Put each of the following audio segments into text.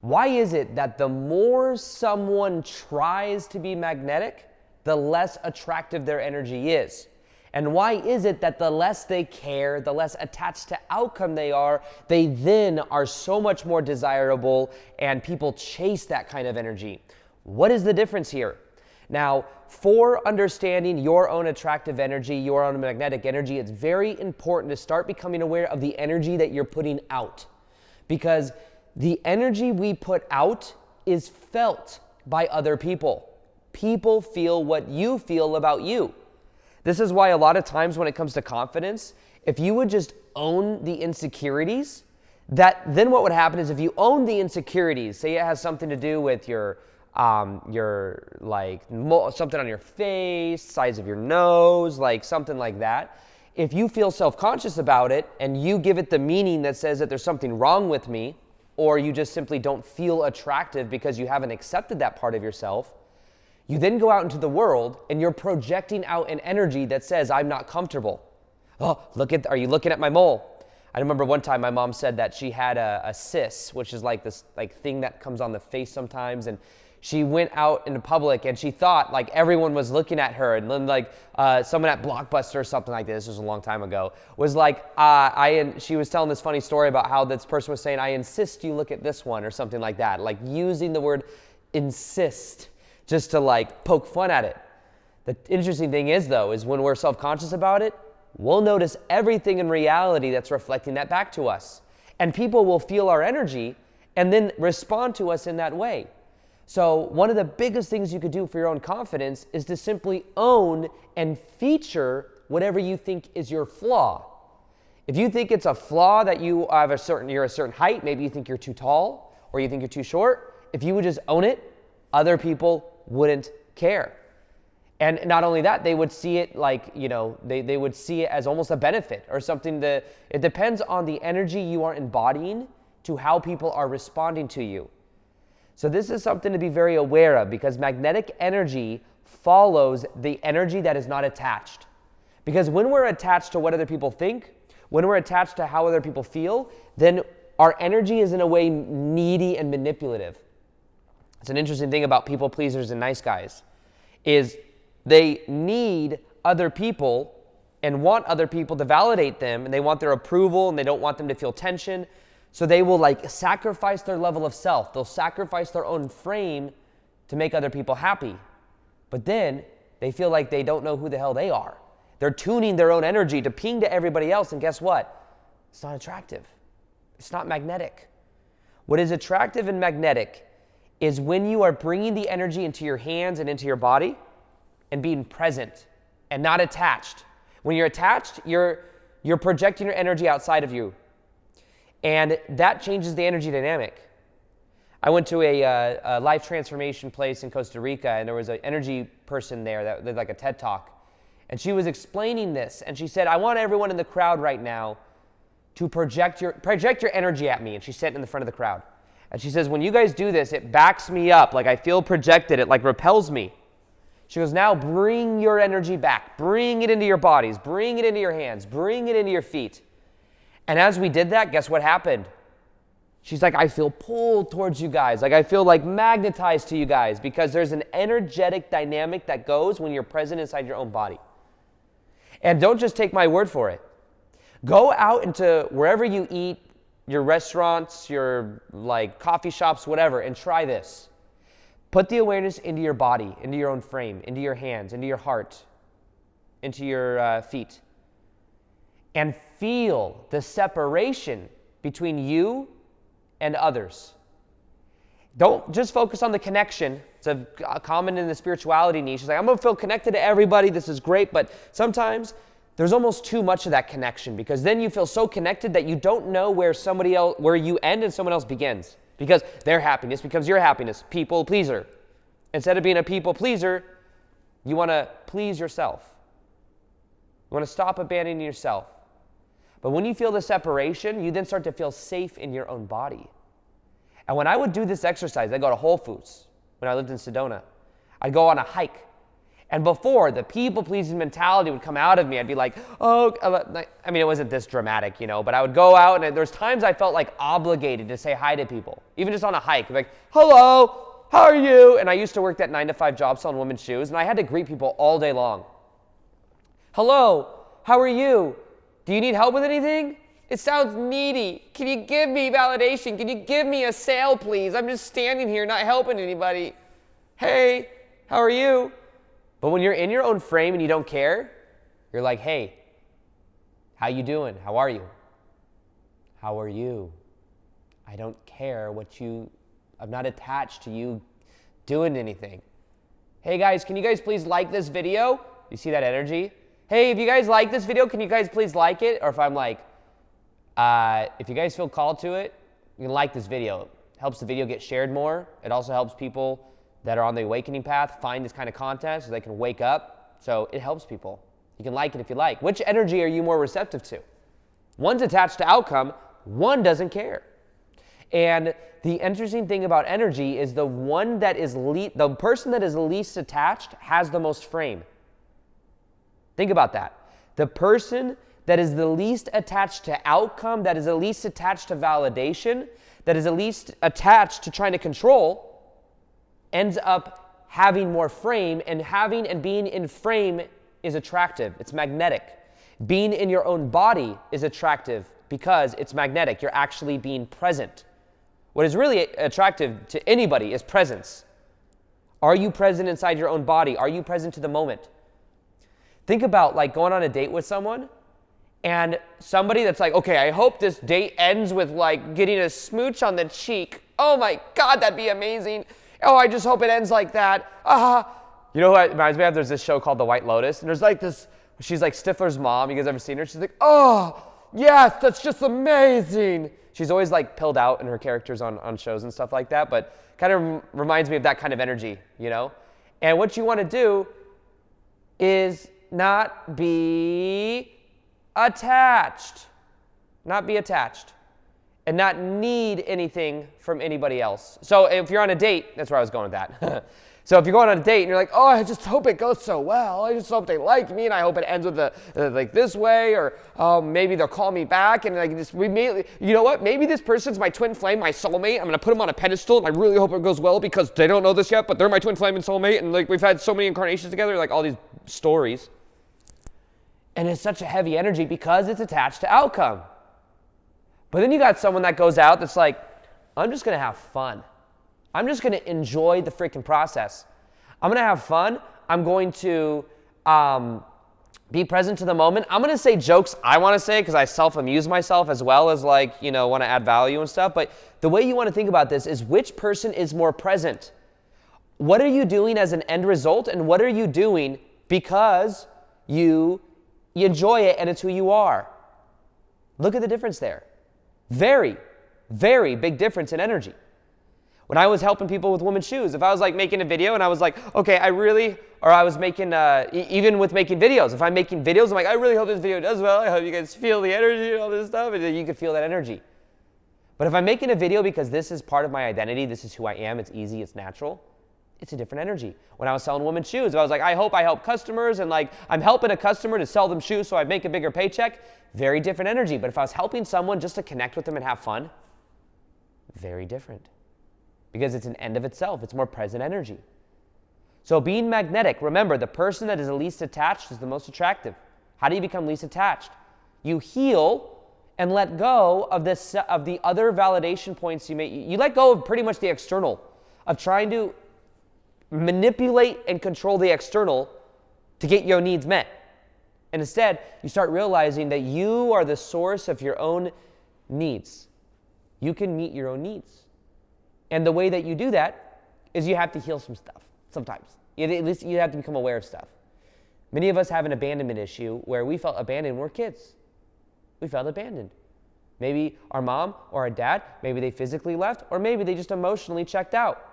Why is it that the more someone tries to be magnetic, the less attractive their energy is? And why is it that the less they care, the less attached to outcome they are, they then are so much more desirable and people chase that kind of energy? What is the difference here? Now, for understanding your own attractive energy, your own magnetic energy, it's very important to start becoming aware of the energy that you're putting out. Because the energy we put out is felt by other people. People feel what you feel about you. This is why a lot of times when it comes to confidence, if you would just own the insecurities, then what would happen is if you own the insecurities, say it has something to do with your something on your face, size of your nose, like something like that. If you feel self-conscious about it and you give it the meaning that says that there's something wrong with me, or you just simply don't feel attractive because you haven't accepted that part of yourself, you then go out into the world and you're projecting out an energy that says, I'm not comfortable. Oh, are you looking at my mole? I remember one time my mom said that she had a cyst, which is like this thing that comes on the face sometimes, and she went out into public and she thought like everyone was looking at her, and then someone at Blockbuster or something like this was a long time ago, was like, she was telling this funny story about how this person was saying, I insist you look at this one, or something like that, like using the word insist just to like poke fun at it. The interesting thing is though, is when we're self-conscious about it, we'll notice everything in reality that's reflecting that back to us. And people will feel our energy and then respond to us in that way. So one of the biggest things you could do for your own confidence is to simply own and feature whatever you think is your flaw. If you think it's a flaw that you're a certain height, maybe you think you're too tall or you think you're too short, if you would just own it, other people wouldn't care. And not only that, they would see it they would see it as almost a benefit or something it depends on the energy you are embodying to how people are responding to you. So this is something to be very aware of, because magnetic energy follows the energy that is not attached. Because when we're attached to what other people think, when we're attached to how other people feel, then our energy is in a way needy and manipulative. It's an interesting thing about people pleasers and nice guys, is they need other people and want other people to validate them, and they want their approval, and they don't want them to feel tension. So they will sacrifice their level of self. They'll sacrifice their own frame to make other people happy. But then they feel like they don't know who the hell they are. They're tuning their own energy to ping to everybody else, and guess what? It's not attractive. It's not magnetic. What is attractive and magnetic is when you are bringing the energy into your hands and into your body and being present and not attached. When you're attached, you're projecting your energy outside of you. And that changes the energy dynamic. I went to a life transformation place in Costa Rica, and there was an energy person there that did like a TED Talk. And she was explaining this, and she said, I want everyone in the crowd right now to project your energy at me. And she sat in the front of the crowd. And she says, when you guys do this, it backs me up. Like I feel projected. It like repels me. She goes, now bring your energy back. Bring it into your bodies. Bring it into your hands. Bring it into your feet. And as we did that, guess what happened? She's like, I feel pulled towards you guys. Like I feel like magnetized to you guys, because there's an energetic dynamic that goes when you're present inside your own body. And don't just take my word for it. Go out into wherever you eat, your restaurants, your coffee shops, whatever, and try this. Put the awareness into your body, into your own frame, into your hands, into your heart, into your feet. And feel the separation between you and others. Don't just focus on the connection. It's a common in the spirituality niche. It's like, I'm going to feel connected to everybody. This is great. But sometimes there's almost too much of that connection, because then you feel so connected that you don't know where you end and someone else begins, because their happiness becomes your happiness. People pleaser. Instead of being a people pleaser, you want to please yourself. You want to stop abandoning yourself. But when you feel the separation, you then start to feel safe in your own body. And when I would do this exercise, I'd go to Whole Foods when I lived in Sedona. I'd go on a hike. And before, the people-pleasing mentality would come out of me. I'd be like, oh, I mean, it wasn't this dramatic, but I would go out, and there's times I felt like obligated to say hi to people, even just on a hike. I'd be like, hello, how are you? And I used to work that 9-to-5 job selling women's shoes, and I had to greet people all day long. Hello, how are you? Do you need help with anything? It sounds needy. Can you give me validation? Can you give me a sale, please? I'm just standing here not helping anybody. Hey, how are you? But when you're in your own frame and you don't care, you're like, hey, how you doing? How are you? How are you? I don't care I'm not attached to you doing anything. Hey guys, can you guys please like this video? You see that energy? Hey, if you guys like this video, can you guys please like it? Or if I'm like, if you guys feel called to it, you can like this video. It helps the video get shared more. It also helps people that are on the awakening path find this kind of content so they can wake up. So it helps people. You can like it if you like. Which energy are you more receptive to? One's attached to outcome, one doesn't care. And the interesting thing about energy is the person that is least attached has the most frame. Think about that. The person that is the least attached to outcome, that is the least attached to validation, that is the least attached to trying to control, ends up having more frame, and having and being in frame is attractive. It's magnetic. Being in your own body is attractive because it's magnetic. You're actually being present. What is really attractive to anybody is presence. Are you present inside your own body? Are you present to the moment? Think about like going on a date with someone and somebody that's like, okay, I hope this date ends with like getting a smooch on the cheek. Oh my God, that'd be amazing. Oh, I just hope it ends like that. You know what it reminds me of? There's this show called The White Lotus, and there's like this, she's like Stifler's mom. You guys ever seen her? She's like, oh, yes, that's just amazing. She's always like pilled out in her characters on shows and stuff like that, but kind of reminds me of that kind of energy, And what you want to do is not be attached. Not be attached. And not need anything from anybody else. So if you're on a date, that's where I was going with that. So if you're going on a date and you're like, oh, I just hope it goes so well. I just hope they like me and I hope it ends with like this way, or maybe they'll call me back and like this. You know what? Maybe this person's my twin flame, my soulmate. I'm gonna put them on a pedestal and I really hope it goes well because they don't know this yet, but they're my twin flame and soulmate, and like we've had so many incarnations together, like all these stories. And it's such a heavy energy because it's attached to outcome. But then you got someone that goes out that's like, I'm just going to have fun. I'm just going to enjoy the freaking process. I'm going to have fun. I'm going to be present to the moment. I'm going to say jokes I want to say because I self-amuse myself as well as like, want to add value and stuff. But the way you want to think about this is which person is more present? What are you doing as an end result, and what are you doing because you enjoy it and it's who you are? Look at the difference there. Very, very big difference in energy. When I was helping people with women's shoes, if I was like making a video and I was like, okay, I was making, even with making videos, if I'm making videos, I'm like, I really hope this video does well. I hope you guys feel the energy and all this stuff, and then you can feel that energy. But if I'm making a video because this is part of my identity, this is who I am, it's easy, it's natural, it's a different energy. When I was selling women's shoes, I was like, I hope I help customers, and like I'm helping a customer to sell them shoes so I make a bigger paycheck. Very different energy. But if I was helping someone just to connect with them and have fun, very different. Because it's an end of itself. It's more present energy. So being magnetic, remember, the person that is the least attached is the most attractive. How do you become least attached? You heal and let go of the other validation points you make. You let go of pretty much the external, of trying to manipulate and control the external to get your needs met. And instead, you start realizing that you are the source of your own needs. You can meet your own needs. And the way that you do that is you have to heal some stuff sometimes. At least you have to become aware of stuff. Many of us have an abandonment issue where we felt abandoned when we were kids. We felt abandoned. Maybe our mom or our dad, maybe they physically left, or maybe they just emotionally checked out.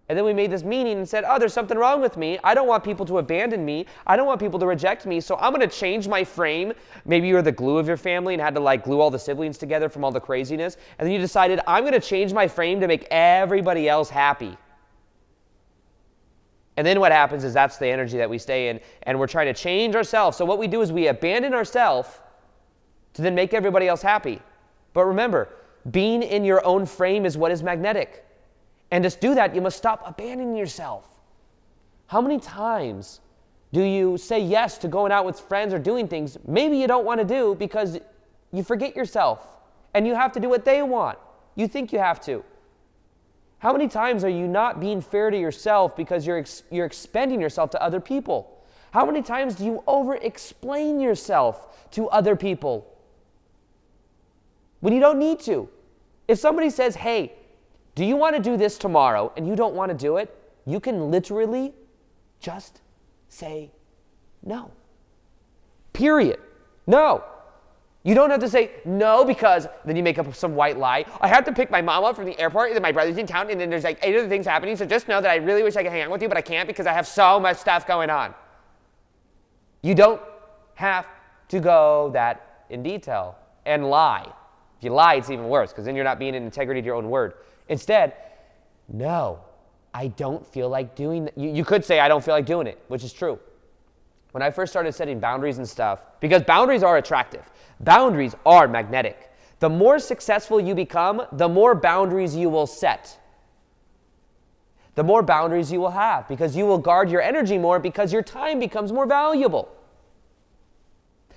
And then we made this meaning and said, oh, there's something wrong with me. I don't want people to abandon me. I don't want people to reject me. So I'm going to change my frame. Maybe you were the glue of your family and had to like glue all the siblings together from all the craziness. And then you decided, I'm going to change my frame to make everybody else happy. And then what happens is that's the energy that we stay in, and we're trying to change ourselves. So what we do is we abandon ourselves to then make everybody else happy. But remember, being in your own frame is what is magnetic. And to do that, you must stop abandoning yourself. How many times do you say yes to going out with friends or doing things maybe you don't want to do because you forget yourself and you have to do what they want? You think you have to. How many times are you not being fair to yourself because you're expending yourself to other people? How many times do you over-explain yourself to other people when you don't need to? If somebody says, hey, do you want to do this tomorrow, and you don't want to do it, you can literally just say no. Period. No. You don't have to say no because then you make up some white lie. I have to pick my mom up from the airport, and then my brother's in town, and then there's like 8 other things happening, so just know that I really wish I could hang out with you, but I can't because I have so much stuff going on. You don't have to go that in detail and lie. If you lie, it's even worse because then you're not being in integrity to your own word. Instead, no, I don't feel like doing that. You could say I don't feel like doing it, which is true. When I first started setting boundaries and stuff, because boundaries are attractive, boundaries are magnetic. The more successful you become, the more boundaries you will set. The more boundaries you will have because you will guard your energy more because your time becomes more valuable.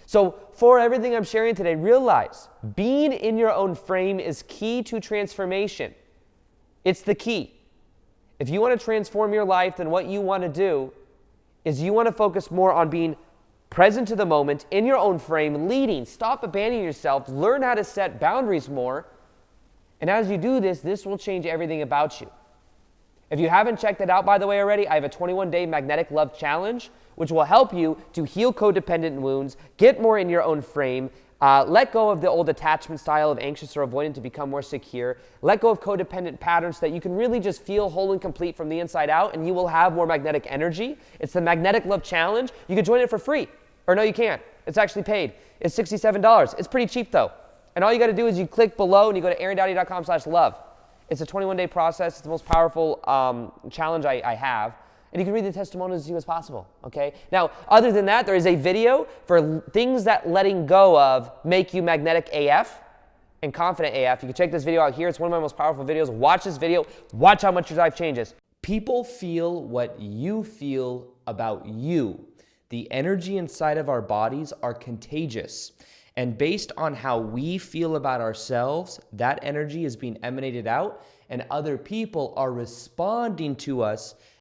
So for everything I'm sharing today, realize being in your own frame is key to transformation. It's the key. If you want to transform your life, then what you want to do is you want to focus more on being present to the moment, in your own frame, leading. Stop abandoning yourself. Learn how to set boundaries more. And as you do this, this will change everything about you. If you haven't checked it out, by the way, already, I have a 21-day magnetic love challenge, which will help you to heal codependent wounds, get more in your own frame, let go of the old attachment style of anxious or avoidant to become more secure, let go of codependent patterns so that you can really just feel whole and complete from the inside out, and you will have more magnetic energy. It's the Magnetic Love Challenge. You can join it for free. Or no, you can't. It's actually paid. It's $67. It's pretty cheap, though. And all you got to do is you click below and you go to aarondowdy.com/love. It's a 21-day process. It's the most powerful challenge I have. And you can read the testimonials as soon as possible, okay? Now, other than that, there is a video for things that letting go of make you magnetic AF and confident AF. You can check this video out here. It's one of my most powerful videos. Watch this video. Watch how much your life changes. People feel what you feel about you. The energy inside of our bodies are contagious. And based on how we feel about ourselves, that energy is being emanated out, and other people are responding to us